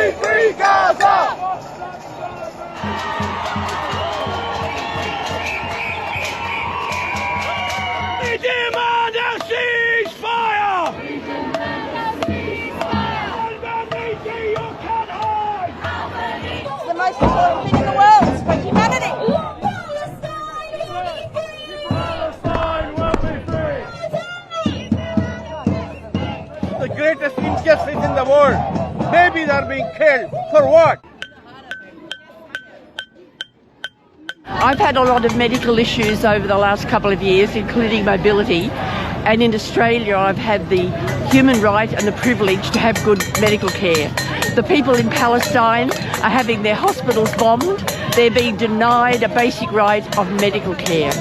be free, Gaza! We demand a ceasefire! We demand a ceasefire! Albanese, you can't hide! It's the most important thing in the world. It's for humanity. Palestine will be free! The greatest injustice in the world. Babies are being killed. For what? I've had a lot of medical issues over the last couple of years, including mobility, and in Australia I've had the human right and the privilege to have good medical care. The people in Palestine are having their hospitals bombed. They're being denied a basic right of medical care.